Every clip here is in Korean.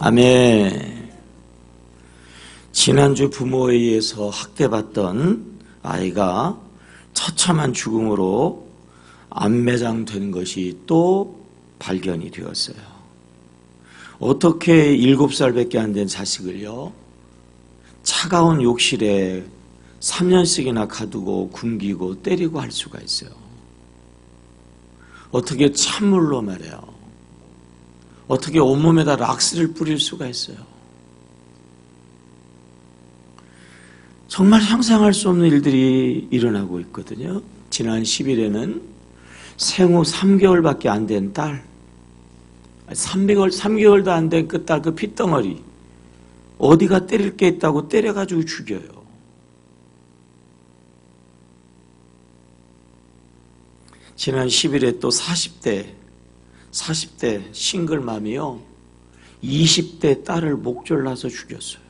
아멘. 지난주 부모에 의해서 학대받던 아이가 처참한 죽음으로 안매장된 것이 또 발견이 되었어요. 어떻게 7살밖에 안 된 자식을요, 차가운 욕실에 3년씩이나 가두고 굶기고 때리고 할 수가 있어요. 어떻게 찬물로 말해요. 어떻게 온몸에다 락스를 뿌릴 수가 있어요. 정말 상상할 수 없는 일들이 일어나고 있거든요. 지난 10일에는 생후 3개월밖에 안 된 딸, 3개월도 안 된 그 딸, 그 핏덩어리, 어디가 때릴 게 있다고 때려가지고 죽여요. 지난 10일에 또 40대 싱글맘이요, 20대 딸을 목졸라서 죽였어요.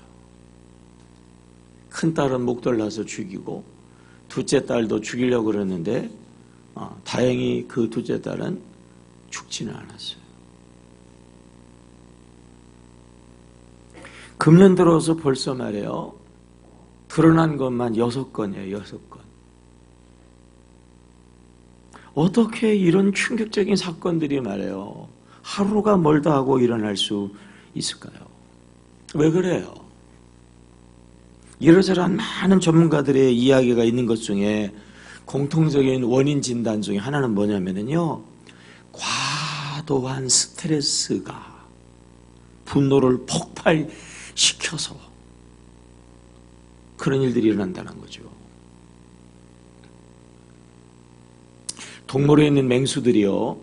큰 딸은 목졸라서 죽이고 둘째 딸도 죽이려고 그랬는데 다행히 그 둘째 딸은 죽지는 않았어요. 금년 들어서 벌써 말이에요, 드러난 것만 6건이에요. 6건. 어떻게 이런 충격적인 사건들이 말이에요, 하루가 멀다 하고 일어날 수 있을까요? 왜 그래요? 이러저러한 많은 전문가들의 이야기가 있는 것 중에 공통적인 원인 진단 중에 하나는 뭐냐면요, 과도한 스트레스가 분노를 폭발시켜서 그런 일들이 일어난다는 거죠. 동물에 있는 맹수들이요,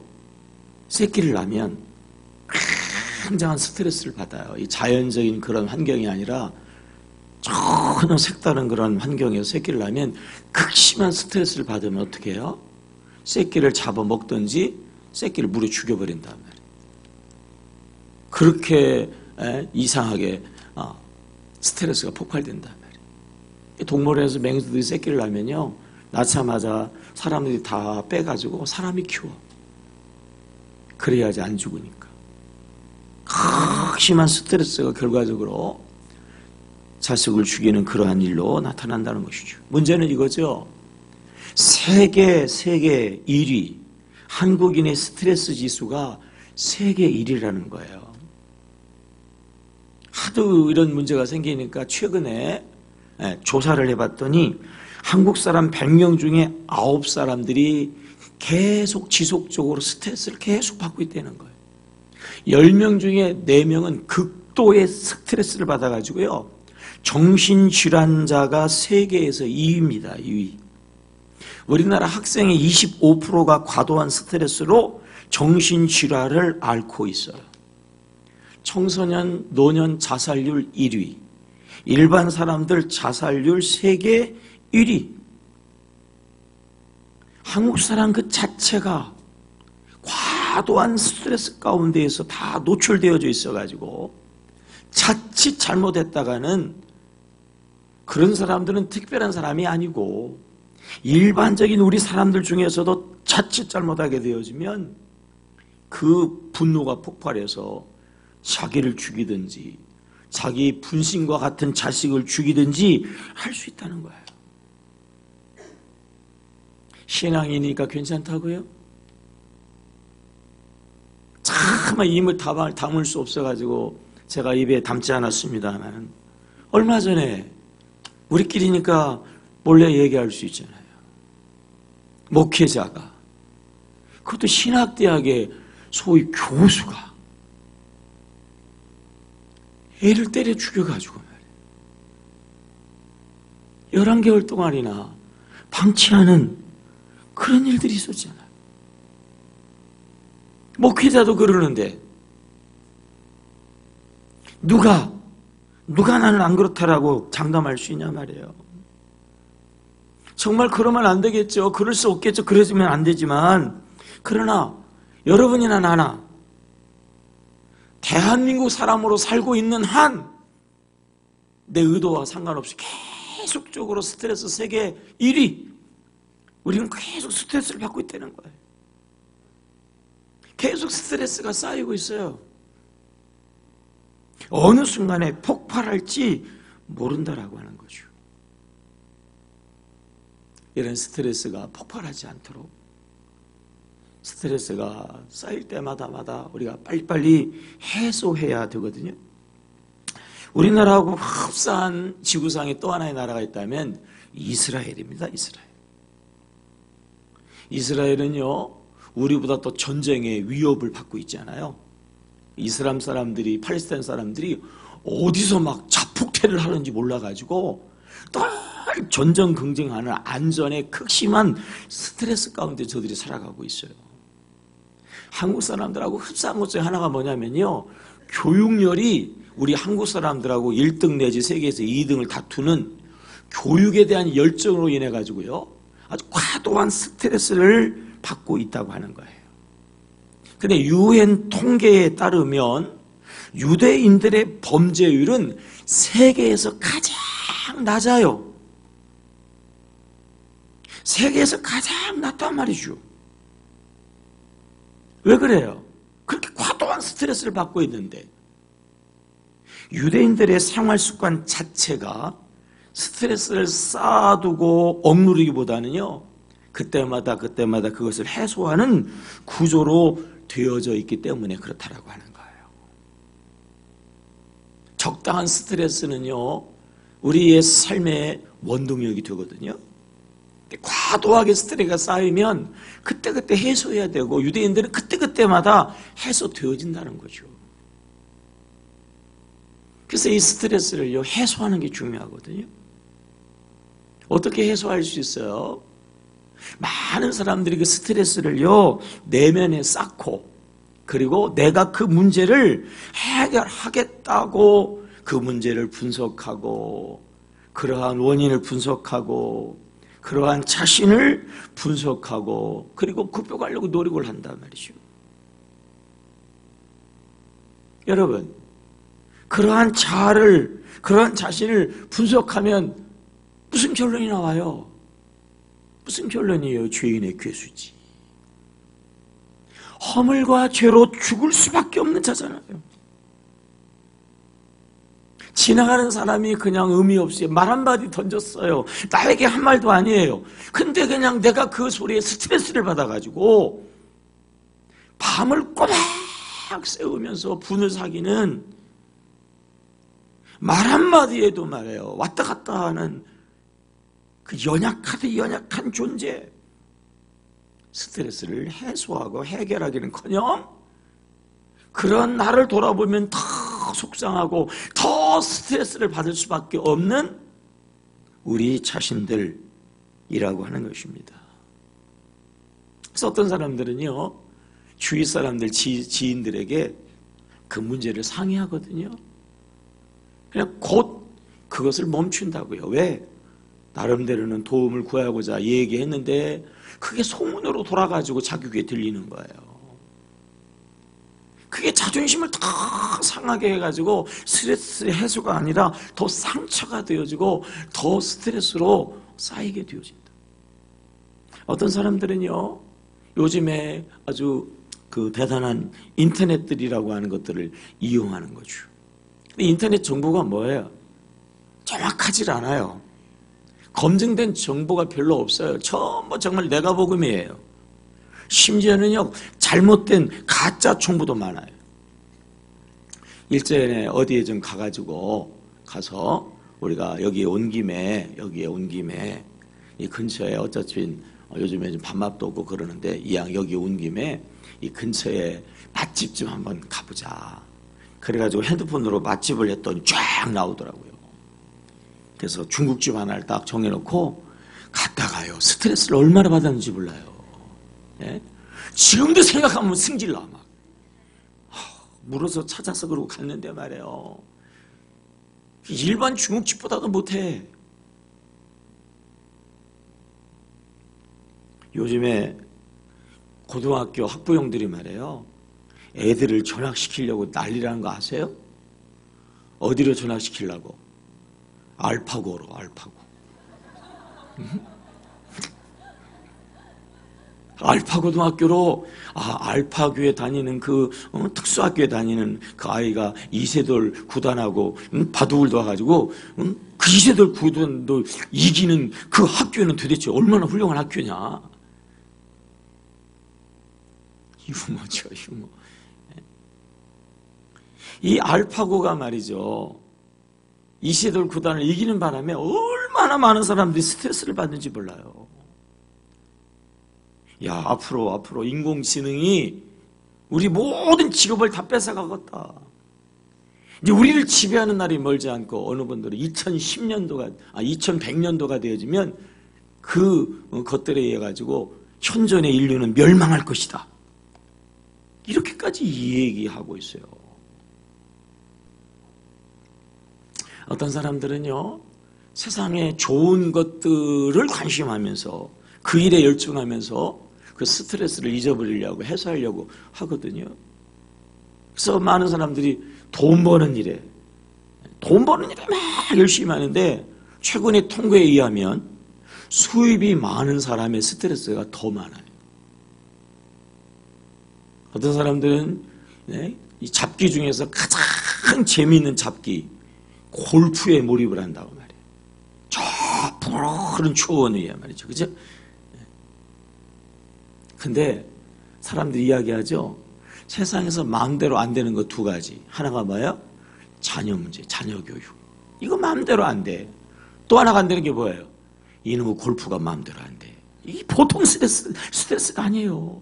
새끼를 낳으면 굉장한 스트레스를 받아요. 이 자연적인 그런 환경이 아니라 전혀 색다른 그런 환경에서 새끼를 낳으면 극심한 스트레스를 받으면 어떻게 해요? 새끼를 잡아먹든지 새끼를 물에 죽여버린단 말이에요. 그렇게 이상하게 스트레스가 폭발된단 말이에요. 동물원에서 맹수들이 새끼를 낳으면요, 낳자마자 사람들이 다 빼가지고 사람이 키워. 그래야지 안 죽으니까. 극심한 스트레스가 결과적으로 자식을 죽이는 그러한 일로 나타난다는 것이죠. 문제는 이거죠. 세계 1위, 한국인의 스트레스 지수가 세계 1위라는 거예요. 하도 이런 문제가 생기니까 최근에 조사를 해봤더니 한국 사람 100명 중에 9사람들이 계속 지속적으로 스트레스를 계속 받고 있다는 거예요. 10명 중에 4명은 극도의 스트레스를 받아가지고요, 정신질환자가 세계에서 2위입니다. 2위. 우리나라 학생의 25%가 과도한 스트레스로 정신질환을 앓고 있어요. 청소년, 노년 자살률 1위. 일반 사람들 자살률 세계 1위. 한국 사람 그 자체가 과도한 스트레스 가운데에서 다 노출되어져 있어가지고 자칫 잘못했다가는 그런 사람들은 특별한 사람이 아니고 일반적인 우리 사람들 중에서도 자칫 잘못하게 되어지면 그 분노가 폭발해서 자기를 죽이든지 자기 분신과 같은 자식을 죽이든지 할 수 있다는 거예요. 신앙이니까 괜찮다고요? 차마 입을 담을 수 없어가지고 제가 입에 담지 않았습니다만, 얼마 전에 우리끼리니까 몰래 얘기할 수 있잖아요. 목회자가, 그것도 신학대학의 소위 교수가 애를 때려 죽여가지고 말이에요, 11개월 동안이나 방치 않은 그런 일들이 있었잖아요. 목회자도 그러는데 누가 나는 안 그렇다라고 장담할 수 있냐 말이에요. 정말 그러면 안 되겠죠. 그럴 수 없겠죠. 그러시면 안 되지만, 그러나 여러분이나 나나 대한민국 사람으로 살고 있는 한 내 의도와 상관없이 계속적으로 스트레스 세계 1위, 우리는 계속 스트레스를 받고 있다는 거예요. 계속 스트레스가 쌓이고 있어요. 어느 순간에 폭발할지 모른다라고 하는 거죠. 이런 스트레스가 폭발하지 않도록 스트레스가 쌓일 때마다 우리가 빨리빨리 해소해야 되거든요. 우리나라하고 흡사한 지구상에 또 하나의 나라가 있다면 이스라엘입니다. 이스라엘은요, 우리보다 더 전쟁의 위협을 받고 있잖아요. 이슬람 사람들이, 팔레스타인 사람들이 어디서 막 자폭태를 하는지 몰라가지고 늘 전전긍긍하는 안전에 극심한 스트레스 가운데 저들이 살아가고 있어요. 한국 사람들하고 흡사한 것 중에 하나가 뭐냐면요, 교육열이 우리 한국 사람들하고 1등 내지 세계에서 2등을 다투는 교육에 대한 열정으로 인해 가지고요, 아주 과도한 스트레스를 받고 있다고 하는 거예요. 근데 유엔 통계에 따르면 유대인들의 범죄율은 세계에서 가장 낮아요. 세계에서 가장 낮단 말이죠. 왜 그래요? 그렇게 과도한 스트레스를 받고 있는데, 유대인들의 생활 습관 자체가 스트레스를 쌓아두고 억누르기보다는요, 그때마다 그것을 해소하는 구조로 되어져 있기 때문에 그렇다라고 하는 거예요. 적당한 스트레스는요, 우리의 삶의 원동력이 되거든요. 과도하게 스트레스가 쌓이면 그때그때 해소해야 되고, 유대인들은 그때그때마다 해소되어진다는 거죠. 그래서 이 스트레스를요, 해소하는 게 중요하거든요. 어떻게 해소할 수 있어요? 많은 사람들이 그 스트레스를요, 내면에 쌓고, 그리고 내가 그 문제를 해결하겠다고 그 문제를 분석하고, 그러한 원인을 분석하고, 그러한 자신을 분석하고, 그리고 극복하려고 노력을 한단 말이죠. 여러분, 그러한 자신을 분석하면 무슨 결론이 나와요? 무슨 결론이에요? 죄인의 괴수지. 허물과 죄로 죽을 수밖에 없는 자잖아요. 지나가는 사람이 그냥 의미 없이 말 한마디 던졌어요. 나에게 한 말도 아니에요. 근데 그냥 내가 그 소리에 스트레스를 받아가지고 밤을 꼬박 세우면서 분을 사기는 말 한마디에도 말해요, 왔다 갔다 하는 그 연약한 존재, 스트레스를 해소하고 해결하기는커녕 그런 나를 돌아보면 더 속상하고 더 스트레스를 받을 수밖에 없는 우리 자신들이라고 하는 것입니다. 그래서 어떤 사람들은요, 주위 사람들, 지인들에게 그 문제를 상의하거든요. 그냥 곧 그것을 멈춘다고요. 왜? 나름대로는 도움을 구하고자 얘기했는데 그게 소문으로 돌아가지고 자기 귀에 들리는 거예요. 그게 자존심을 더 상하게 해가지고 스트레스 해소가 아니라 더 상처가 되어지고 더 스트레스로 쌓이게 되어진다. 어떤 사람들은요, 요즘에 아주 그 대단한 인터넷들이라고 하는 것들을 이용하는 거죠. 근데 인터넷 정보가 뭐예요? 정확하지 않아요. 검증된 정보가 별로 없어요. 전부 정말 내가 복음이에요. 심지어는요, 잘못된 가짜 정보도 많아요. 일전에 어디에 좀 가서 우리가 여기에 온 김에 이 근처에 어차피 요즘에 좀 밥맛도 없고 그러는데 이왕 여기 온 김에 이 근처에 맛집 좀 한번 가보자. 그래가지고 핸드폰으로 맛집을 했더니 쫙 나오더라고요. 그래서 중국집 하나를 딱 정해놓고 갔다가요, 스트레스를 얼마나 받았는지 몰라요. 예? 지금도 생각하면 승질나. 막 물어서 찾아서 그러고 갔는데 말이에요, 일반 중국집보다도 못해. 요즘에 고등학교 학부형들이 말이에요, 애들을 전학시키려고 난리라는 거 아세요? 어디로 전학시키려고? 알파고로. 알파고등학교로 알파교에 다니는 그 특수학교에 다니는 그 아이가 이세돌 구단하고 바둑을 둬가지고 그 이세돌 구단도 이기는 그 학교는 도대체 얼마나 훌륭한 학교냐. 유머죠, 유머. 이 알파고가 말이죠, 이세돌 구단을 이기는 바람에 얼마나 많은 사람들이 스트레스를 받는지 몰라요. 야, 앞으로 인공지능이 우리 모든 직업을 다 뺏어가겠다. 이제 우리를 지배하는 날이 멀지 않고, 어느 분들은 2100년도가 되어지면 그 것들에 의해 가지고 현존의 인류는 멸망할 것이다. 이렇게까지 얘기하고 있어요. 어떤 사람들은요, 세상에 좋은 것들을 관심하면서 그 일에 열중하면서 그 스트레스를 잊어버리려고, 해소하려고 하거든요. 그래서 많은 사람들이 돈 버는 일에 막 열심히 하는데, 최근의 통계에 의하면 수입이 많은 사람의 스트레스가 더 많아요. 어떤 사람들은 이 잡기 중에서 가장 재미있는 잡기, 골프에 몰입을 한다고 말이에요. 저 푸른 초원 위에 말이죠. 그죠? 근데 사람들이 이야기하죠. 세상에서 마음대로 안 되는 거 두 가지. 하나가 뭐예요? 자녀 문제, 자녀 교육. 이거 마음대로 안 돼. 또 하나가 안 되는 게 뭐예요? 이놈의 골프가 마음대로 안 돼. 이게 보통 스트레스가 아니에요.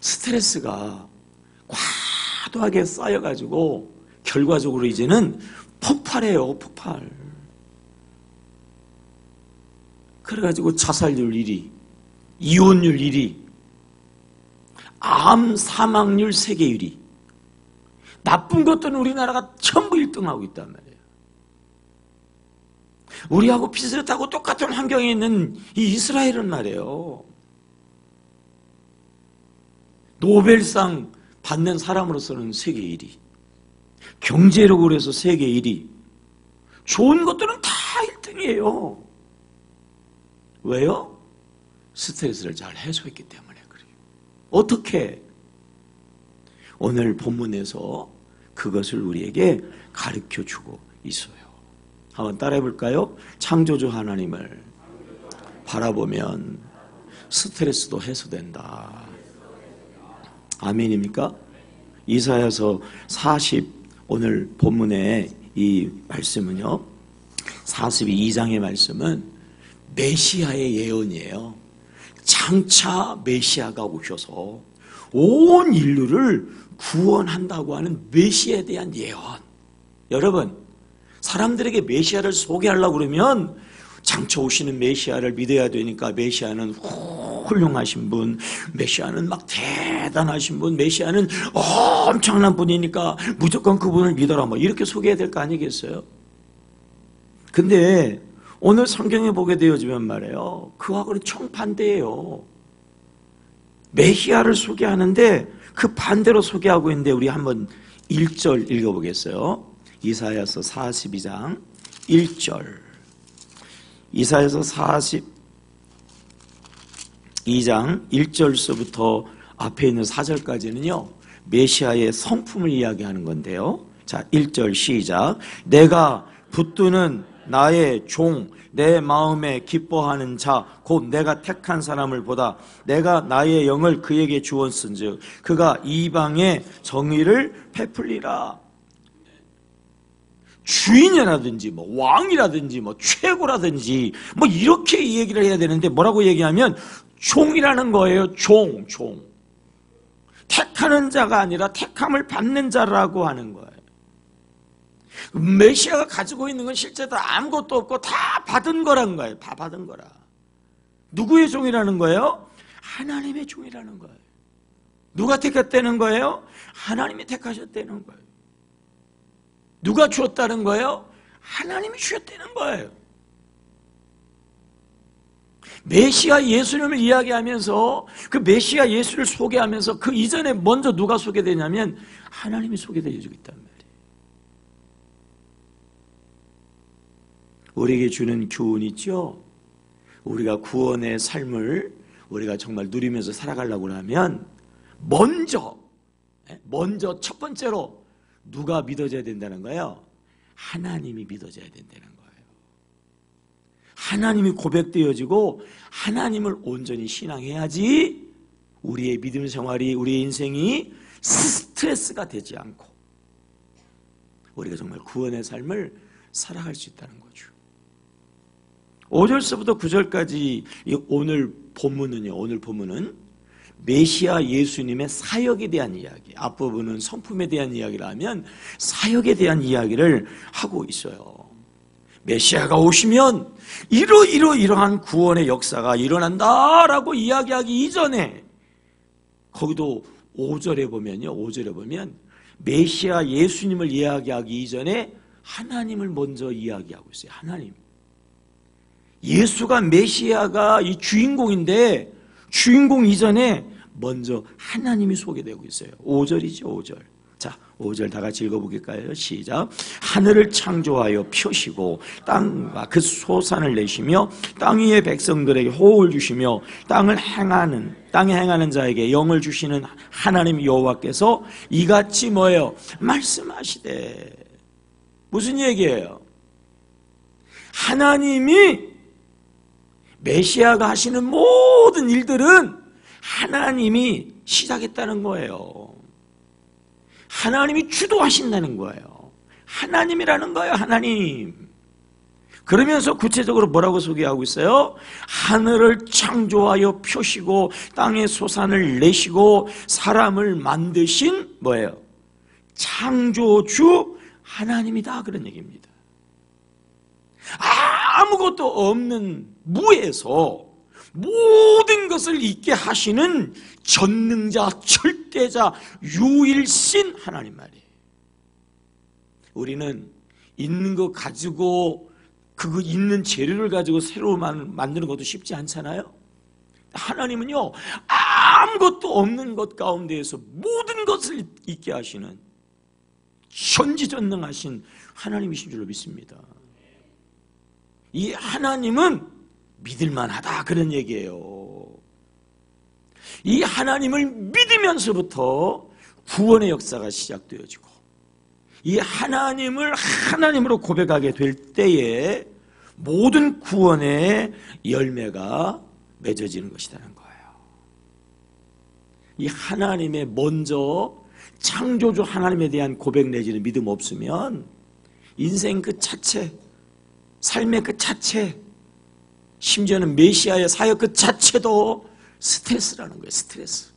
스트레스가 과도하게 쌓여가지고 결과적으로 이제는 폭발해요, 폭발. 그래가지고 자살률 1위, 이혼율 1위, 암 사망률 세계 1위. 나쁜 것들은 우리나라가 전부 1등하고 있단 말이에요. 우리하고 비슷하고 똑같은 환경에 있는 이 이스라엘은 말이에요, 노벨상 받는 사람으로서는 세계 1위, 경제력으로 해서 세계 1위, 좋은 것들은 다 1등이에요. 왜요? 스트레스를 잘 해소했기 때문에 그래요. 어떻게? 오늘 본문에서 그것을 우리에게 가르쳐주고 있어요. 한번 따라해 볼까요? 창조주 하나님을 바라보면 스트레스도 해소된다. 아멘입니까? 이사야서 오늘 본문의 이 말씀은요, 42장의 말씀은 메시아의 예언이에요. 장차 메시아가 오셔서 온 인류를 구원한다고 하는 메시아에 대한 예언. 여러분, 사람들에게 메시아를 소개하려고 그러면 장차 오시는 메시아를 믿어야 되니까, 메시아는 훌륭하신 분, 메시아는 막 대단하신 분, 메시아는 엄청난 분이니까 무조건 그분을 믿어라, 뭐 이렇게 소개해야 될 거 아니겠어요? 근데 오늘 성경에 보게 되어지면 말이에요, 그하고는 정반대예요. 메시아를 소개하는데 그 반대로 소개하고 있는데, 우리 한번 1절 읽어보겠어요. 이사야서 42장 1절. 이사야서 42장 1절서부터 앞에 있는 4절까지는요, 메시아의 성품을 이야기하는 건데요. 자, 1절 시작. 내가 붙드는 나의 종, 내 마음에 기뻐하는 자, 곧 내가 택한 사람을 보다 내가 나의 영을 그에게 주었은즉 그가 이방의 정의를 베풀리라. 주인이라든지 뭐 왕이라든지 뭐 최고라든지 뭐 이렇게 얘기를 해야 되는데, 뭐라고 얘기하면 종이라는 거예요. 종. 택하는 자가 아니라 택함을 받는 자라고 하는 거예요. 메시아가 가지고 있는 건 실제로 아무것도 없고 다 받은 거란 거예요. 다 받은 거라. 누구의 종이라는 거예요? 하나님의 종이라는 거예요. 누가 택했다는 거예요? 하나님이 택하셨다는 거예요. 누가 주었다는 거예요? 하나님이 주셨다는 거예요. 메시아 예수님을 이야기하면서, 그 메시아 예수를 소개하면서 그 이전에 먼저 누가 소개되냐면 하나님이 소개되어지고 있단 말이에요. 우리에게 주는 교훈 있죠? 우리가 구원의 삶을 우리가 정말 누리면서 살아가려고 하면 먼저 첫 번째로 누가 믿어져야 된다는 거예요? 하나님이 믿어져야 된다는 거예요. 하나님이 고백되어지고 하나님을 온전히 신앙해야지 우리의 믿음 생활이, 우리의 인생이 스트레스가 되지 않고 우리가 정말 구원의 삶을 살아갈 수 있다는 거죠. 5절서부터 9절까지 오늘 본문은 메시아 예수님의 사역에 대한 이야기, 앞부분은 성품에 대한 이야기를 하면 사역에 대한 이야기를 하고 있어요. 메시아가 오시면 이러한 구원의 역사가 일어난다라고 이야기하기 이전에, 거기도 5절에 보면 메시아 예수님을 이야기하기 이전에 하나님을 먼저 이야기하고 있어요. 하나님. 예수가 메시아가 이 주인공인데 주인공 이전에 먼저 하나님이 소개되고 있어요. 5절이죠, 5절. 자, 5절 다 같이 읽어보겠까요? 시작. 하늘을 창조하여 펴시고 땅과 그 소산을 내시며 땅 위의 백성들에게 호흡을 주시며 땅에 행하는 자에게 영을 주시는 하나님 여호와께서 이같이 뭐예요? 말씀하시되. 무슨 얘기예요? 하나님이 메시아가 하시는 모든 일들은 하나님이 시작했다는 거예요. 하나님이 주도하신다는 거예요. 하나님이라는 거예요. 하나님. 그러면서 구체적으로 뭐라고 소개하고 있어요? 하늘을 창조하여 펴시고 땅의 소산을 내시고 사람을 만드신 뭐예요? 창조주 하나님이다, 그런 얘기입니다. 아무것도 없는 무에서 모든 것을 있게 하시는 전능자, 절대자, 유일신 하나님 말이에요. 우리는 있는 거 가지고 그 있는 재료를 가지고 새로 만드는 것도 쉽지 않잖아요. 하나님은요, 아무것도 없는 것 가운데에서 모든 것을 있게 하시는 전지전능하신 하나님이신 줄로 믿습니다. 이 하나님은 믿을만하다, 그런 얘기예요. 이 하나님을 믿으면서부터 구원의 역사가 시작되어지고 이 하나님을 하나님으로 고백하게 될 때에 모든 구원의 열매가 맺어지는 것이라는 거예요. 이 하나님의 먼저 창조주 하나님에 대한 고백 내지는 믿음 없으면 인생 그 자체, 삶의 그 자체, 심지어는 메시아의 사역 그 자체도 스트레스라는 거예요. 스트레스.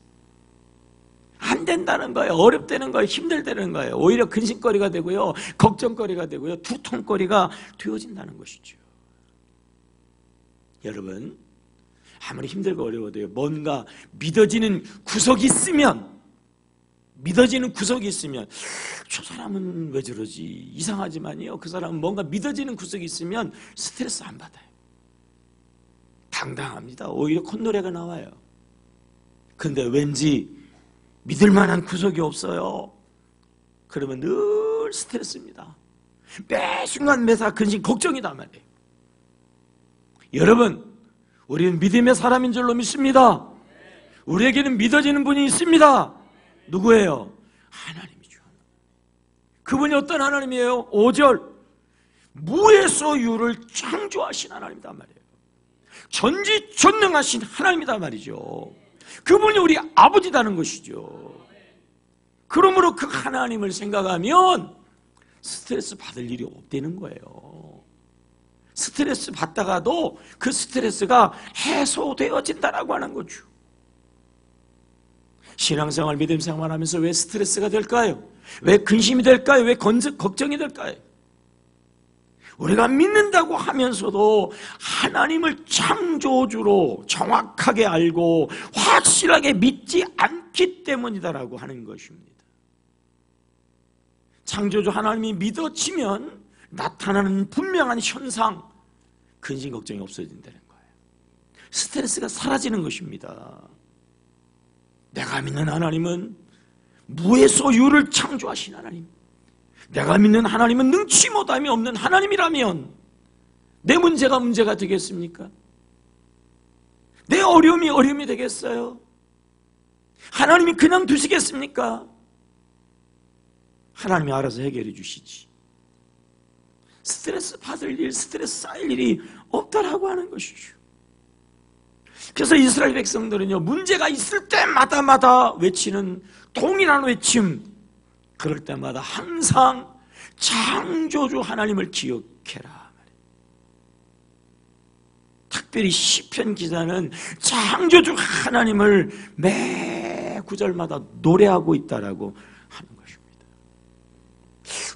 안 된다는 거예요. 어렵다는 거예요. 힘들다는 거예요. 오히려 근심거리가 되고요, 걱정거리가 되고요, 두통거리가 되어진다는 것이죠. 여러분, 아무리 힘들고 어려워도요, 뭔가 믿어지는 구석이 있으면 저 사람은 왜 저러지? 이상하지만요, 그 사람은 뭔가 믿어지는 구석이 있으면 스트레스 안 받아요. 당당합니다. 오히려 콧노래가 나와요. 근데 왠지 믿을 만한 구석이 없어요. 그러면 늘 스트레스입니다. 매 순간 매사 근심 걱정이단 말이에요. 여러분, 우리는 믿음의 사람인 줄로 믿습니다. 우리에게는 믿어지는 분이 있습니다. 누구예요? 하나님이죠. 그분이 어떤 하나님이에요? 5절. 무에서 유를 창조하신 하나님이단 말이에요. 전지전능하신 하나님이단 말이죠. 그분이 우리 아버지라는 것이죠. 그러므로 그 하나님을 생각하면 스트레스 받을 일이 없다는 거예요. 스트레스 받다가도 그 스트레스가 해소되어진다라고 하는 거죠. 신앙생활, 믿음생활 하면서 왜 스트레스가 될까요? 왜 근심이 될까요? 왜 걱정이 될까요? 우리가 믿는다고 하면서도 하나님을 창조주로 정확하게 알고 확실하게 믿지 않기 때문이다라고 하는 것입니다. 창조주 하나님이 믿어지면 나타나는 분명한 현상, 근심 걱정이 없어진다는 거예요. 스트레스가 사라지는 것입니다. 내가 믿는 하나님은 무에서 유를 창조하신 하나님, 내가 믿는 하나님은 능치 못함이 없는 하나님이라면 내 문제가 되겠습니까? 내 어려움이 되겠어요? 하나님이 그냥 두시겠습니까? 하나님이 알아서 해결해 주시지. 스트레스 받을 일, 스트레스 쌓일 일이 없다라고 하는 것이죠. 그래서 이스라엘 백성들은요, 문제가 있을 때마다 외치는 동일한 외침, 그럴 때마다 항상 창조주 하나님을 기억해라. 특별히 시편 기자는 창조주 하나님을 매 구절마다 노래하고 있다라고 하는 것입니다.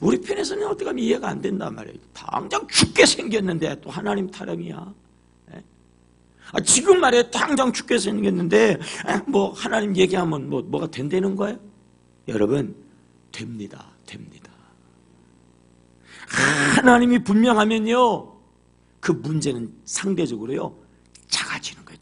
우리 편에서는 어떻게 하면 이해가 안 된단 말이에요. 당장 죽게 생겼는데 또 하나님 타령이야. 지금 말이에요. 당장 죽게 생겼는데 뭐 하나님 얘기하면 뭐가 된다는 거예요? 여러분, 됩니다. 하나님이 분명하면요, 그 문제는 상대적으로요 작아지는 거예요.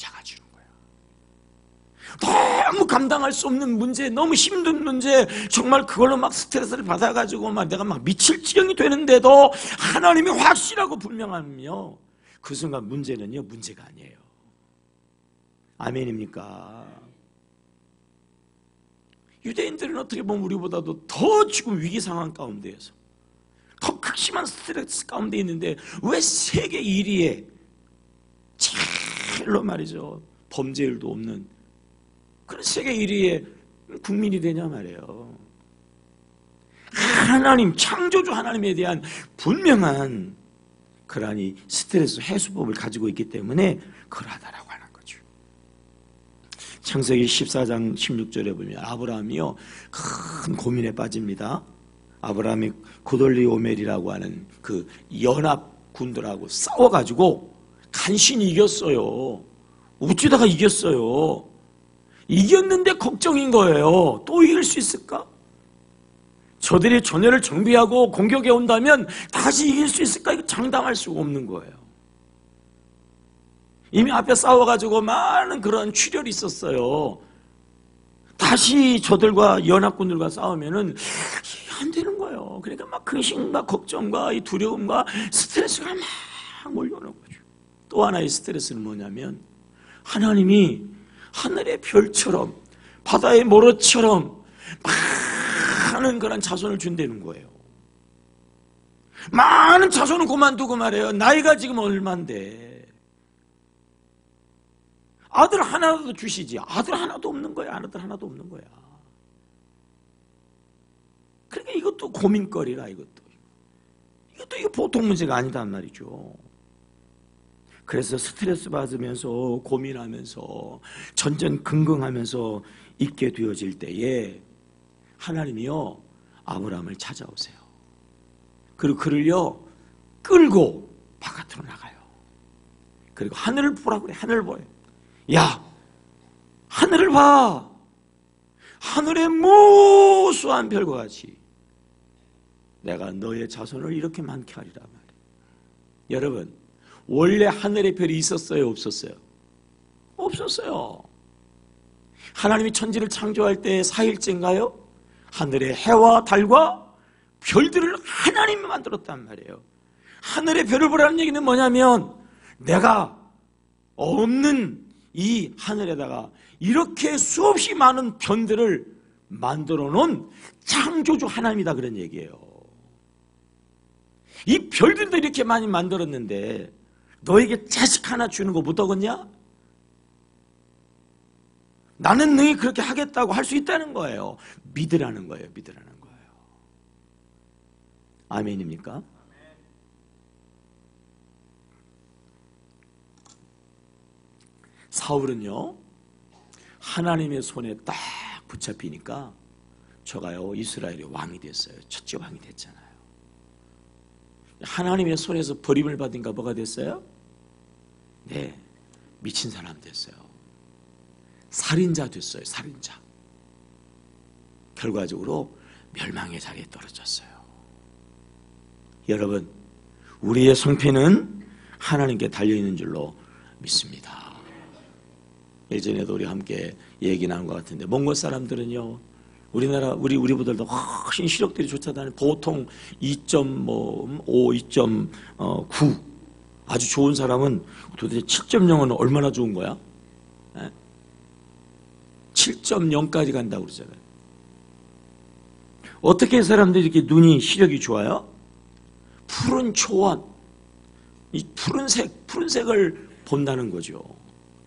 너무 감당할 수 없는 문제, 너무 힘든 문제, 정말 그걸로 막 스트레스를 받아가지고 막 내가 막 미칠 지경이 되는데도 하나님이 확실하고 분명하면요, 그 순간 문제는요 문제가 아니에요. 아멘입니까? 유대인들은 어떻게 보면 우리보다도 더 지금 위기 상황 가운데에서 더 극심한 스트레스 가운데 있는데 왜 세계 1위에 제일로 말이죠, 범죄율도 없는 그런 세계 1위의 국민이 되냐 말이에요. 하나님, 창조주 하나님에 대한 분명한 그러한 이 스트레스 해소법을 가지고 있기 때문에 그러하다라고 하는 거죠. 창세기 14장 16절에 보면 아브라함이요 큰 고민에 빠집니다. 아브라함이 고돌리오멜이라고 하는 그 연합군들하고 싸워가지고 간신히 이겼어요. 어찌다가 이겼어요. 이겼는데 걱정인 거예요. 또 이길 수 있을까? 저들이 전열을 정비하고 공격해 온다면 다시 이길 수 있을까? 이거 장담할 수가 없는 거예요. 이미 앞에 싸워가지고 많은 그런 출혈이 있었어요. 다시 저들과 연합군들과 싸우면은 안 되는 거예요. 그러니까 막 근심과 걱정과 이 두려움과 스트레스가 막 몰려오는 거죠. 또 하나의 스트레스는 뭐냐면 하나님이 하늘의 별처럼 바다의 모래처럼 많은 그런 자손을 준다는 거예요. 많은 자손을 그만두고 말해요. 나이가 지금 얼만데 아들 하나도 주시지. 아들 하나도 없는 거야. 아들 하나도 없는 거야. 그러니까 이것도 고민거리라. 이것도 이거 보통 문제가 아니단 말이죠. 그래서 스트레스 받으면서 고민하면서 전전긍긍하면서 있게 되어질 때에 하나님이요 아브라함을 찾아오세요. 그리고 그를요 끌고 바깥으로 나가요. 그리고 하늘을 보라 그래. 하늘을 보래. 야, 하늘을 봐. 하늘의 무수한 별과 같이 내가 너의 자손을 이렇게 많게 하리라 말이에요. 여러분, 원래 하늘의 별이 있었어요? 없었어요? 없었어요. 하나님이 천지를 창조할 때 4일째인가요? 하늘의 해와 달과 별들을 하나님이 만들었단 말이에요. 하늘의 별을 보라는 얘기는 뭐냐면 내가 없는 이 하늘에다가 이렇게 수없이 많은 별들을 만들어 놓은 창조주 하나님이다 그런 얘기예요. 이 별들도 이렇게 많이 만들었는데 너에게 자식 하나 주는 거 못 하겠냐? 나는 너희 그렇게 하겠다고 할 수 있다는 거예요. 믿으라는 거예요. 믿으라는 거예요. 아멘입니까? 사울은요 하나님의 손에 딱 붙잡히니까 저가요 이스라엘의 왕이 됐어요. 첫째 왕이 됐잖아요. 하나님의 손에서 버림을 받으니까 뭐가 됐어요? 네, 미친 사람 됐어요. 살인자 됐어요. 살인자. 결과적으로 멸망의 자리에 떨어졌어요. 여러분, 우리의 성패는 하나님께 달려있는 줄로 믿습니다. 예전에도 우리 함께 얘기 나눈 것 같은데 몽골 사람들은요 우리나라 우리보다도 훨씬 시력들이 좋다는 보통 2.5, 2.9 아주 좋은 사람은 도대체 7.0은 얼마나 좋은 거야? 7.0까지 간다고 그러잖아요. 어떻게 사람들이 이렇게 눈이 시력이 좋아요? 푸른 초원, 이 푸른색을 본다는 거죠.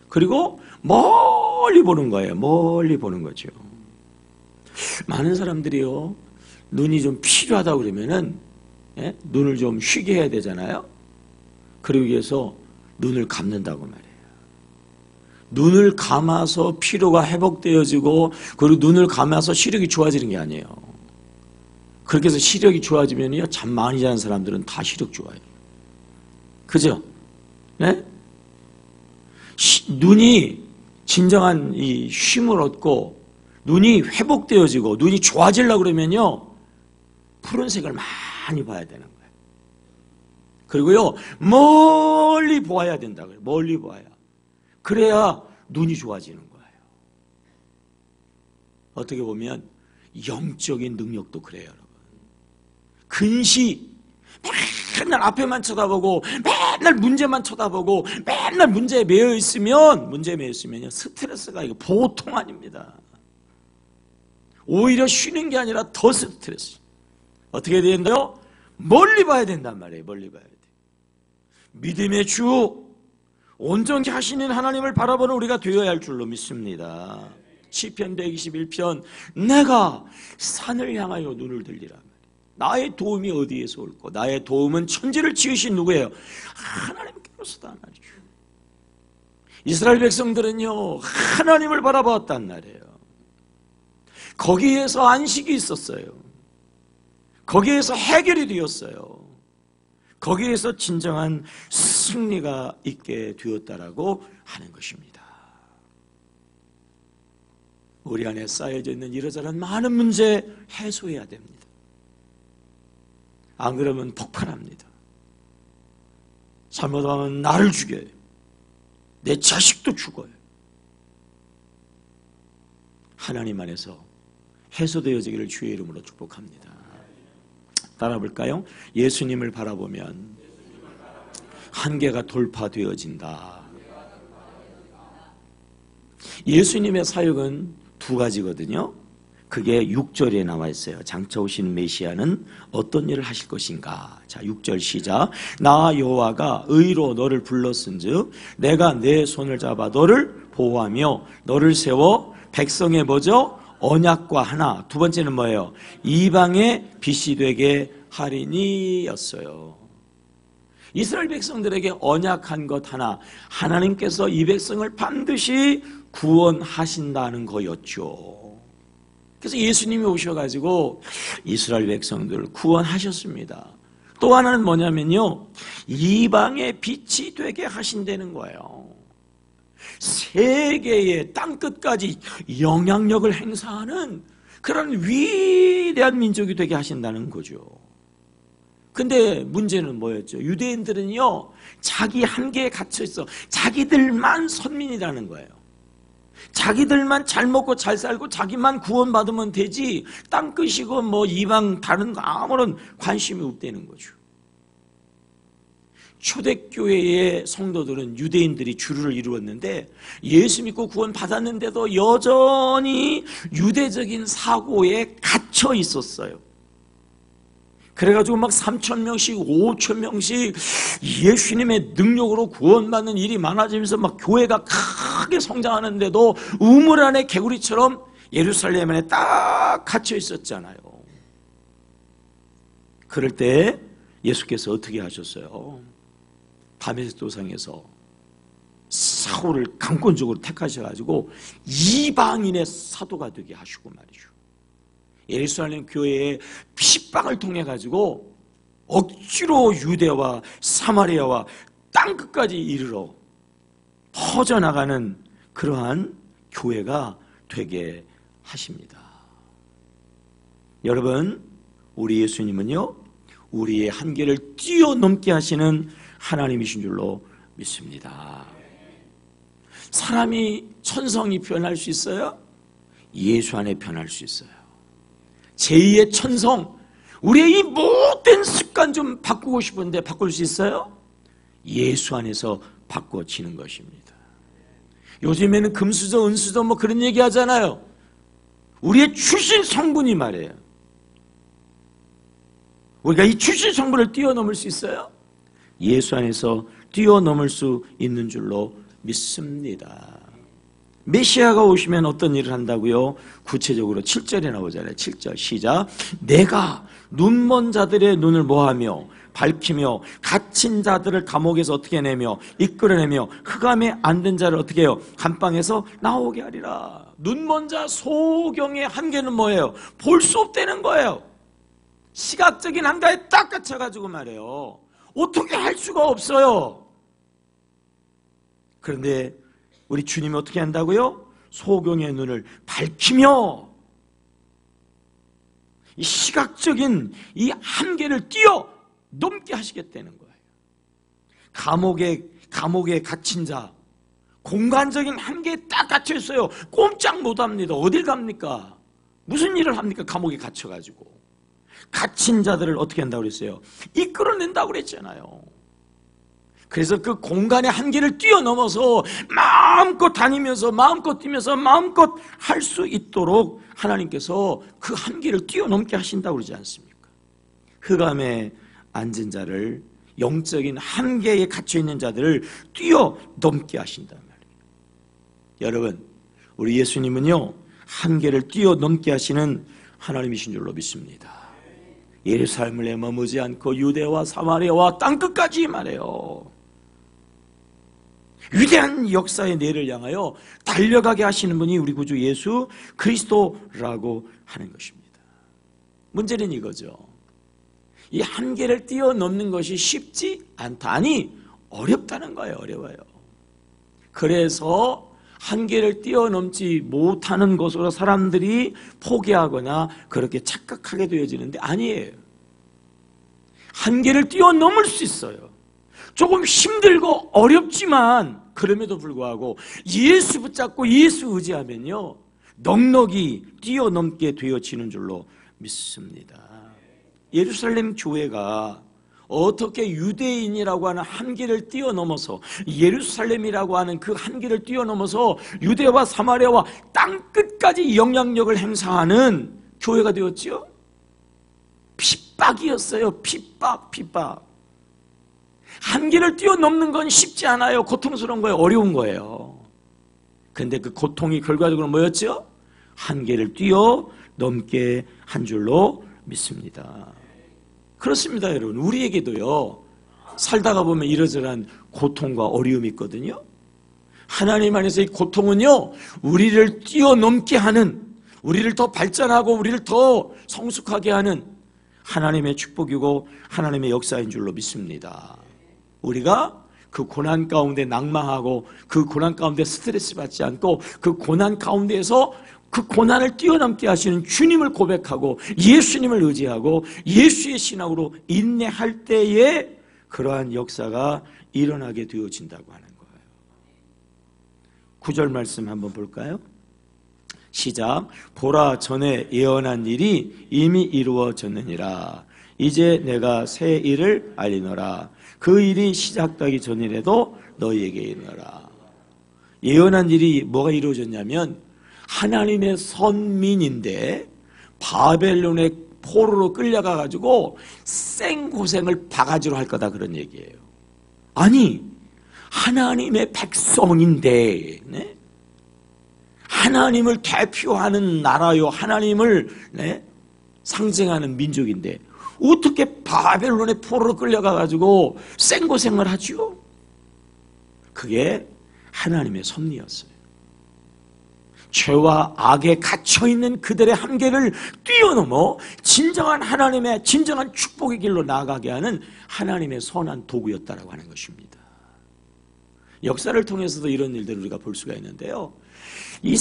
그리고 멀리 보는 거예요. 멀리 보는 거죠. 많은 사람들이요, 눈이 좀 필요하다고 그러면은, 눈을 좀 쉬게 해야 되잖아요. 그러기 위해서 눈을 감는다고 말이에요. 눈을 감아서 피로가 회복되어지고, 그리고 눈을 감아서 시력이 좋아지는 게 아니에요. 그렇게 해서 시력이 좋아지면요, 잠 많이 자는 사람들은 다 시력 좋아요. 그죠? 네? 눈이 진정한 이 쉼을 얻고, 눈이 회복되어지고, 눈이 좋아지려고 그러면요, 푸른색을 많이 봐야 되는 거예요. 그리고요, 멀리 보아야 된다고요. 멀리 보아야. 그래야 눈이 좋아지는 거예요. 어떻게 보면 영적인 능력도 그래요, 여러분. 근시, 맨날 앞에만 쳐다보고, 맨날 문제만 쳐다보고, 맨날 문제에 매여 있으면요, 스트레스가 이거 보통 아닙니다. 오히려 쉬는 게 아니라 더 스트레스. 어떻게 해야 된다요? 멀리 봐야 된단 말이에요. 멀리 봐야 돼. 믿음의 주, 온전히 하시는 하나님을 바라보는 우리가 되어야 할 줄로 믿습니다. 시편 121편, 내가 산을 향하여 눈을 들리라. 나의 도움이 어디에서 올까? 나의 도움은 천지를 지으신 누구예요? 하나님께로서다 말이죠. 이스라엘 백성들은요, 하나님을 바라보았단 말이에요. 거기에서 안식이 있었어요. 거기에서 해결이 되었어요. 거기에서 진정한 승리가 있게 되었다라고 하는 것입니다. 우리 안에 쌓여져 있는 이러저러한 많은 문제 해소해야 됩니다. 안 그러면 폭발합니다. 잘못하면 나를 죽여요. 내 자식도 죽어요. 하나님 안에서 해소되어지기를 주의 이름으로 축복합니다. 따라 볼까요? 예수님을 바라보면 한계가 돌파되어진다. 예수님의 사역은 두 가지거든요. 그게 6절에 나와 있어요. 장차 오시는 메시아는 어떤 일을 하실 것인가. 자, 6절 시작. 나 여호와가 의로 너를 불렀은즉 내가 내 손을 잡아 너를 보호하며 너를 세워 백성의 뭐죠? 언약과 하나. 두 번째는 뭐예요? 이방의 빛이 되게 하리니 였어요. 이스라엘 백성들에게 언약한 것 하나, 하나님께서 이 백성을 반드시 구원하신다는 거였죠. 그래서 예수님이 오셔가지고 이스라엘 백성들을 구원하셨습니다. 또 하나는 뭐냐면요, 이방의 빛이 되게 하신다는 거예요. 세계의 땅끝까지 영향력을 행사하는 그런 위대한 민족이 되게 하신다는 거죠. 근데 문제는 뭐였죠? 유대인들은요, 자기 한계에 갇혀있어. 자기들만 선민이라는 거예요. 자기들만 잘 먹고 잘 살고 자기만 구원받으면 되지, 땅끝이고 뭐 이방 다른 거 아무런 관심이 없다는 거죠. 초대교회의 성도들은 유대인들이 주를 이루었는데 예수 믿고 구원 받았는데도 여전히 유대적인 사고에 갇혀 있었어요. 그래가지고 막 3,000명씩 5,000명씩 예수님의 능력으로 구원받는 일이 많아지면서 막 교회가 크게 성장하는데도 우물 안에 개구리처럼 예루살렘 안에 딱 갇혀 있었잖아요. 그럴 때 예수께서 어떻게 하셨어요? 다메섹 도상에서 사울을 강권적으로 택하셔가지고 이방인의 사도가 되게 하시고 말이죠. 예루살렘 교회의 핍박을 통해 가지고 억지로 유대와 사마리아와 땅끝까지 이르러 퍼져나가는 그러한 교회가 되게 하십니다. 여러분, 우리 예수님은요, 우리의 한계를 뛰어넘게 하시는 하나님이신 줄로 믿습니다. 사람이 천성이 변할 수 있어요? 예수 안에 변할 수 있어요. 제2의 천성, 우리의 이 못된 습관 좀 바꾸고 싶은데 바꿀 수 있어요? 예수 안에서 바꿔지는 것입니다. 요즘에는 금수저, 은수저 뭐 그런 얘기 하잖아요. 우리의 출신 성분이 말이에요. 우리가 이 출신 성분을 뛰어넘을 수 있어요? 예수 안에서 뛰어넘을 수 있는 줄로 믿습니다. 메시아가 오시면 어떤 일을 한다고요? 구체적으로 7절에 나오잖아요. 7절 시작. 내가 눈먼 자들의 눈을 뭐하며 밝히며 갇힌 자들을 감옥에서 어떻게 내며 이끌어내며 흑암에 앉은 자를 어떻게 해요? 감방에서 나오게 하리라. 눈먼 자 소경의 한계는 뭐예요? 볼 수 없다는 거예요. 시각적인 한가에 딱 갇혀가지고 말이에요. 어떻게 할 수가 없어요. 그런데 우리 주님이 어떻게 한다고요? 소경의 눈을 밝히며 이 시각적인 이 한계를 뛰어넘게 하시겠다는 거예요. 감옥에 갇힌 자, 공간적인 한계에 딱 갇혀 있어요. 꼼짝 못합니다. 어딜 갑니까? 무슨 일을 합니까? 감옥에 갇혀가지고. 갇힌 자들을 어떻게 한다고 그랬어요? 이끌어낸다고 그랬잖아요. 그래서 그 공간의 한계를 뛰어넘어서 마음껏 다니면서 마음껏 뛰면서 마음껏 할 수 있도록 하나님께서 그 한계를 뛰어넘게 하신다고 그러지 않습니까? 흑암에 앉은 자를, 영적인 한계에 갇혀있는 자들을 뛰어넘게 하신단 말이에요. 여러분, 우리 예수님은요, 한계를 뛰어넘게 하시는 하나님이신 줄로 믿습니다. 예루살렘에 머무지 않고 유대와 사마리아와 땅끝까지 말해요. 위대한 역사의 내를 향하여 달려가게 하시는 분이 우리 구주 예수 그리스도라고 하는 것입니다. 문제는 이거죠. 이 한계를 뛰어넘는 것이 쉽지 않다. 아니, 어렵다는 거예요. 어려워요. 그래서 한계를 뛰어넘지 못하는 것으로 사람들이 포기하거나 그렇게 착각하게 되어지는데 아니에요. 한계를 뛰어넘을 수 있어요. 조금 힘들고 어렵지만 그럼에도 불구하고 예수 붙잡고 예수 의지하면요, 넉넉히 뛰어넘게 되어지는 줄로 믿습니다. 예루살렘 교회가 어떻게 유대인이라고 하는 한계를 뛰어넘어서, 예루살렘이라고 하는 그 한계를 뛰어넘어서 유대와 사마리아와 땅끝까지 영향력을 행사하는 교회가 되었지요? 핍박이었어요. 핍박. 한계를 뛰어넘는 건 쉽지 않아요. 고통스러운 거예요. 어려운 거예요. 그런데 그 고통이 결과적으로 뭐였죠? 한계를 뛰어넘게 한 줄로 믿습니다. 그렇습니다, 여러분. 우리에게도요, 살다가 보면 이러저러한 고통과 어려움이 있거든요. 하나님 안에서 이 고통은요, 우리를 뛰어넘게 하는, 우리를 더 발전하고 우리를 더 성숙하게 하는 하나님의 축복이고 하나님의 역사인 줄로 믿습니다. 우리가 그 고난 가운데 낭망하고 그 고난 가운데 스트레스 받지 않고 그 고난 가운데에서 그 고난을 뛰어넘게 하시는 주님을 고백하고 예수님을 의지하고 예수의 신앙으로 인내할 때에 그러한 역사가 일어나게 되어진다고 하는 거예요. 9절 말씀 한번 볼까요? 시작. 보라, 전에 예언한 일이 이미 이루어졌느니라. 이제 내가 새 일을 알리노라. 그 일이 시작되기 전이라도 너희에게 이르노라. 예언한 일이 뭐가 이루어졌냐면 하나님의 선민인데 바벨론의 포로로 끌려가가지고 생고생을 바가지로 할 거다, 그런 얘기예요. 아니, 하나님의 백성인데, 네? 하나님을 대표하는 나라요, 하나님을 상징하는 민족인데 어떻게 바벨론의 포로로 끌려가가지고 생고생을 하죠? 그게 하나님의 섭리였어요. 죄와 악에 갇혀있는 그들의 한계를 뛰어넘어 진정한 하나님의 진정한 축복의 길로 나아가게 하는 하나님의 선한 도구였다라고 하는 것입니다. 역사를 통해서도 이런 일들을 우리가 볼 수가 있는데요, 이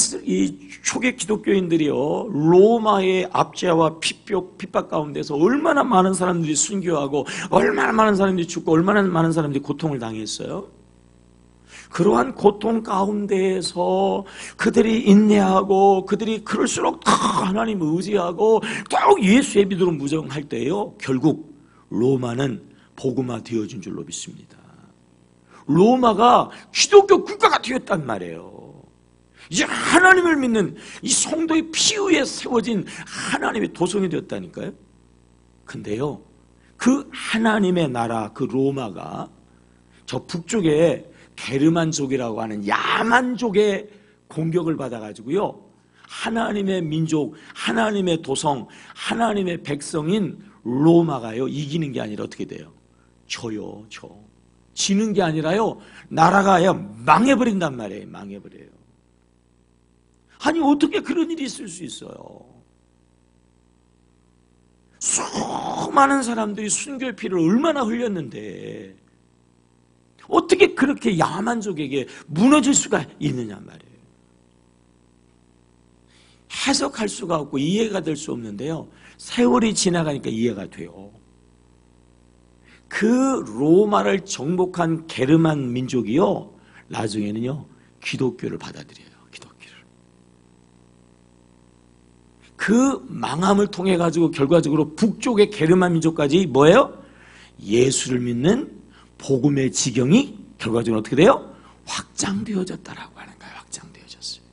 초기 기독교인들이요, 로마의 압제와 핍박 가운데서 얼마나 많은 사람들이 순교하고 얼마나 많은 사람들이 죽고 얼마나 많은 사람들이 고통을 당했어요. 그러한 고통 가운데에서 그들이 인내하고 그들이 그럴수록 더 하나님을 의지하고 더욱 예수의 믿음으로 무정할 때요, 결국 로마는 복음화 되어진 줄로 믿습니다. 로마가 기독교 국가가 되었단 말이에요. 이제 하나님을 믿는 이 성도의 피 위에 세워진 하나님의 도성이 되었다니까요. 근데요, 그 하나님의 나라, 그 로마가 저 북쪽에 게르만족이라고 하는 야만족의 공격을 받아가지고요, 하나님의 민족, 하나님의 도성, 하나님의 백성인 로마가요, 이기는 게 아니라 어떻게 돼요? 져요. 지는 게 아니라요, 나라가요 망해버린단 말이에요. 망해버려요. 아니 어떻게 그런 일이 있을 수 있어요? 수많은 사람들이 순교의 피를 얼마나 흘렸는데 어떻게 그렇게 야만족에게 무너질 수가 있느냐 말이에요. 해석할 수가 없고 이해가 될 수 없는데요, 세월이 지나가니까 이해가 돼요. 그 로마를 정복한 게르만 민족이요, 나중에는요 기독교를 받아들여요. 기독교를. 그 망함을 통해 가지고 결과적으로 북쪽의 게르만 민족까지 뭐예요? 예수를 믿는 복음의 지경이 결과적으로 어떻게 돼요? 확장되어졌다라고 하는 거예요. 확장되어졌어요.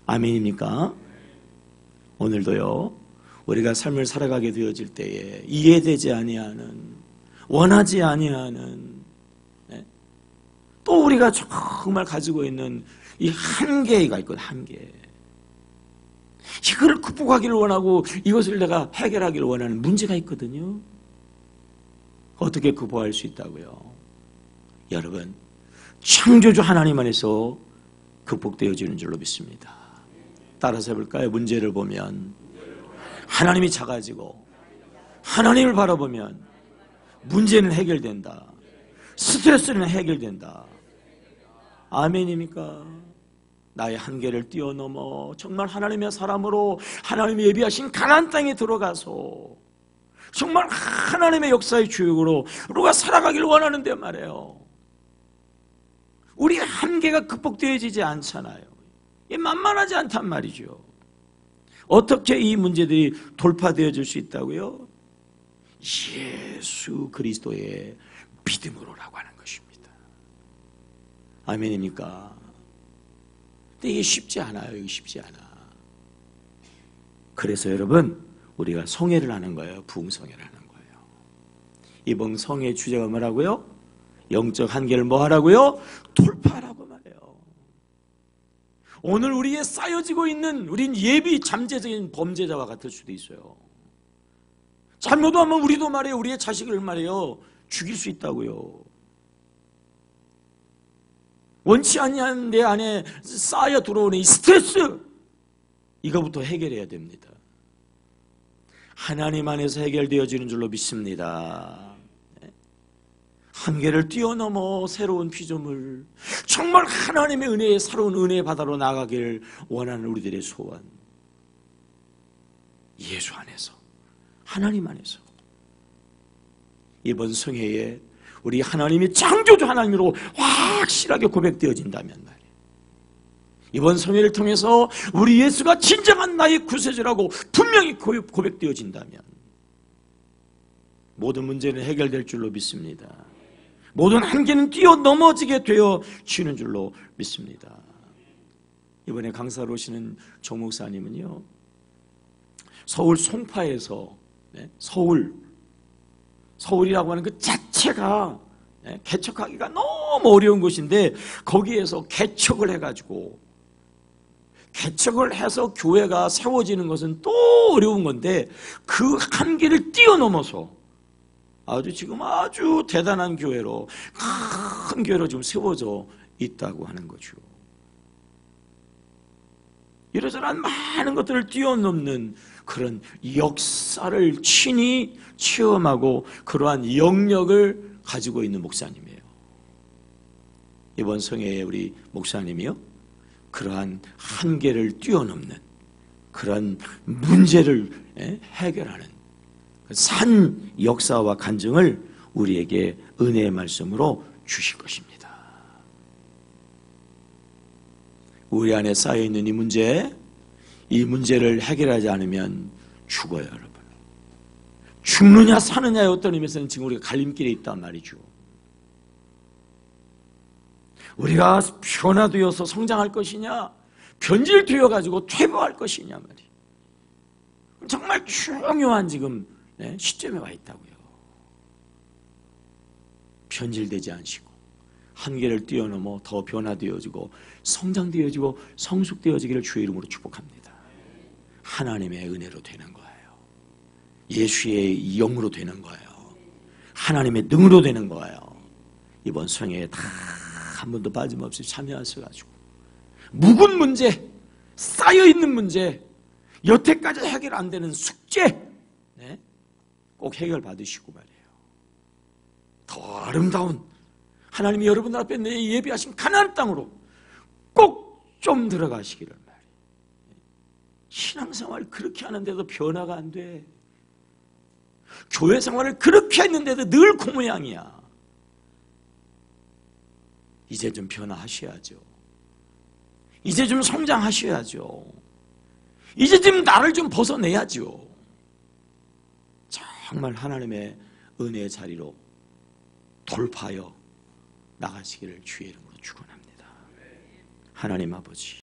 아멘입니까? 오늘도요, 우리가 삶을 살아가게 되어질 때에 이해되지 아니하는, 원하지 아니하는, 또 우리가 정말 가지고 있는 이 한계가 있거든. 한계. 이걸 극복하기를 원하고 이것을 내가 해결하기를 원하는 문제가 있거든요. 어떻게 극복할 수 있다고요? 여러분, 창조주 하나님 안에서 극복되어지는 줄로 믿습니다. 따라서 해볼까요? 문제를 보면 하나님이 작아지고 하나님을 바라보면 문제는 해결된다. 스트레스는 해결된다. 아멘입니까? 나의 한계를 뛰어넘어 정말 하나님의 사람으로 하나님이 예비하신 가나안 땅에 들어가서 정말 하나님의 역사의 주역으로 우리가 살아가기를 원하는데 말이에요, 우리 한계가 극복되어지지 않잖아요. 이게 만만하지 않단 말이죠. 어떻게 이 문제들이 돌파되어질 수 있다고요? 예수 그리스도의 믿음으로라고 하는 것입니다. 아멘입니까? 근데 이게 쉽지 않아요. 이게 쉽지 않아. 그래서 여러분, 우리가 성회를 하는 거예요. 부흥성회를 하는 거예요. 이번 성회 주제가 뭐라고요? 영적 한계를 뭐 하라고요? 돌파하라고 말해요. 오늘 우리에 쌓여지고 있는, 우린 예비 잠재적인 범죄자와 같을 수도 있어요. 잘못하면 우리도 말이에요, 우리의 자식을 말이에요, 죽일 수 있다고요. 원치 않는 내 안에 쌓여 들어오는 이 스트레스, 이거부터 해결해야 됩니다. 하나님 안에서 해결되어지는 줄로 믿습니다. 한계를 뛰어넘어 새로운 피조물, 정말 하나님의 은혜의 새로운 은혜의 바다로 나가기를 원하는 우리들의 소원, 예수 안에서, 하나님 안에서 이번 성회에 우리 하나님이 창조주 하나님으로 확실하게 고백되어진다면 말이에요, 이번 성회를 통해서 우리 예수가 진정한 나의 구세주라고 분명히 고백되어진다면 모든 문제는 해결될 줄로 믿습니다. 모든 한계는 뛰어넘어지게 되어지는 줄로 믿습니다. 이번에 강사로 오시는 정 목사님은요, 서울 송파에서, 서울이라고 하는 그 자체가 개척하기가 너무 어려운 곳인데, 거기에서 개척을 해가지고, 개척을 해서 교회가 세워지는 것은 또 어려운 건데, 그 한계를 뛰어넘어서 지금 아주 대단한 교회로, 큰 교회로 지금 세워져 있다고 하는 거죠. 이러저러한 많은 것들을 뛰어넘는 그런 역사를 친히 체험하고 그러한 영역을 가지고 있는 목사님이에요. 이번 성회에 우리 목사님이요, 그러한 한계를 뛰어넘는 그런 문제를 해결하는 산 역사와 간증을 우리에게 은혜의 말씀으로 주실 것입니다. 우리 안에 쌓여있는 이 문제를 해결하지 않으면 죽어요, 여러분. 죽느냐 사느냐의 어떤 의미에서는 지금 우리가 갈림길에 있단 말이죠. 우리가 변화되어서 성장할 것이냐, 변질되어 가지고 퇴보할 것이냐 말이에요. 정말 중요한 지금 시점에 와 있다고요. 변질되지 않으시고 한계를 뛰어넘어 더 변화되어지고 성장되어지고 성숙되어지기를 주의 이름으로 축복합니다. 하나님의 은혜로 되는 거예요. 예수의 영으로 되는 거예요. 하나님의 능으로 되는 거예요. 이번 성회에 다 한 번도 빠짐없이 참여하셔가지고 묵은 문제, 쌓여있는 문제, 여태까지 해결 안 되는 숙제 꼭 해결 받으시고 말이에요. 더 아름다운 하나님이 여러분 앞에 내 예비하신 가나안 땅으로 꼭 좀 들어가시기를 말이에요. 신앙생활 그렇게 하는데도 변화가 안 돼. 교회 생활을 그렇게 했는데도 늘 그 모양이야. 이제 좀 변화하셔야죠. 이제 좀 성장하셔야죠. 이제 좀 나를 좀 벗어내야죠. 정말 하나님의 은혜의 자리로 돌파하여 나가시기를 주의 이름으로 축원합니다. 하나님 아버지,